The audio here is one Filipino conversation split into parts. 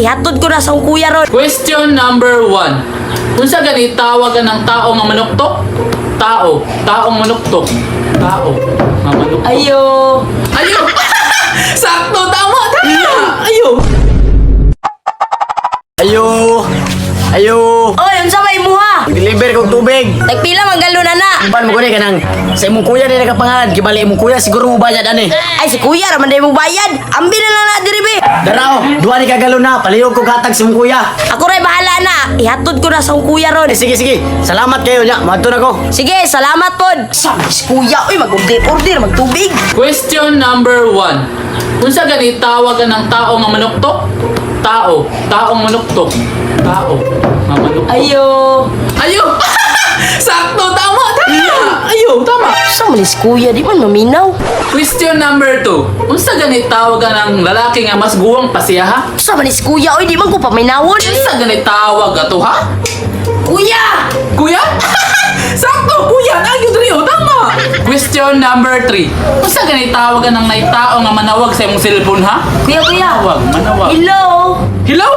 ihatod ko na sa akong kuya ron. Question number 1. Unsa gani tawagan ng tao nga manuktok? Taong manuktok. Tao nga manuktok. Ayo. Ayo! Sakto! Tama! Ayo! Ayo! Ayo! Oy, unsa may imuha? Deliver kong tubig! Nagpila man galo na na. Paano mo gani ka nang sa imong kuya din nakapangalan? Kibali imong kuya siguro mo bayad ani. Ay si kuya raman day mo bayad. Ambi na lang na diri be. Darao, duha ni kagalo na, palihog ko katag sa imong kuya. Ako ray bahala na. Ihatod ko na sa akong kuya ron. Sige. Salamat kayo nya. Madto na ko. Sige, salamat pod. Sabi si kuya, oy mag-order magtubig. Question number 1. Unsa gani tawagan ng tao nga manuktok? Taong manuktok. Tao nga manuktok. Ayo. Ayo! Sakto! Tama! Ayo! Tama! Sa man si kuya, di man maminaw. Question number 2. Unsa gani tawagan ng lalaki nga mas guwang pasiyaha? Sa man si kuya, oy di man ko paminawon. Unsa gani tawag ato ha? Kuya! Kuya? Sakto! Kuya! Nagyo diri oh! Tama! Question number 3. Unsa gani tawagan ng naitao nga manawag sa imong cellphone ha? Kuya, Manawag! Hello. Hello?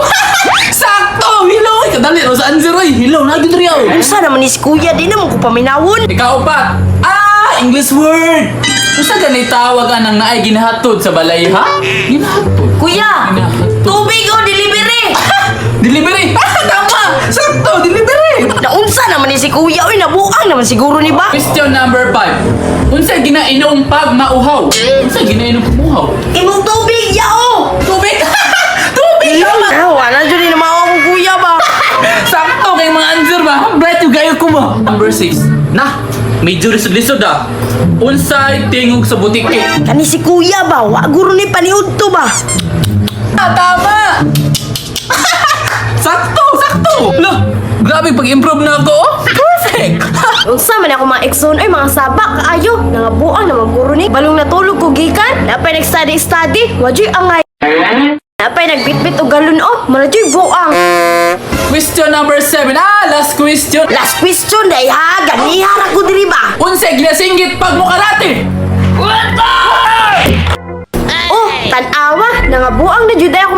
Sakto! Hello! Ay, kadali ro sa answer oy! Hello! Nagyo diri oh! Unsa naman ni si kuya, di naman ko paminawon. Ikaw upat! English word! Unsa gani tawagan ng naay ginahatod sa balay ha? Ginahatod? Kuya! Tubig o delivery! Delivery! Tama! Sakto! Delivery! Naunsa naman ni si kuya, oy nabuang naman siguro ni ba? Question number 5. Unsa ginainom pag mauhaw? Unsa ginainom pag mauhaw? Imong tubig, yao! Tubig! Tubig! Tama! Ah, wala dyan ni naman akong kuya ba? Sakto kay mga answer ba? Bright yung gayo ko ba? Number 6. Nah! Medyo lisod-lisod ah. Unsay tingog sa butiki? Kani si kuya ba? Waguro ni paniud to ba? Tama! Sakto! Loh! Grabe pag-improve na ako oh! Perfect! Unsa man ako mga ekson ay mga sabak kaayo. Nangabuang na maguro ni. Balong natulog ko gikan. Napay nag-study. Wajoy angay. Napay nagbitbit og galon oh. Manajoy buang. Question number 7. Last question. Last question day ha. Ganihara ko diri ba? Unsay ginasinggit pag mo karate? Oh, tanawa. Nangabuang na jud ako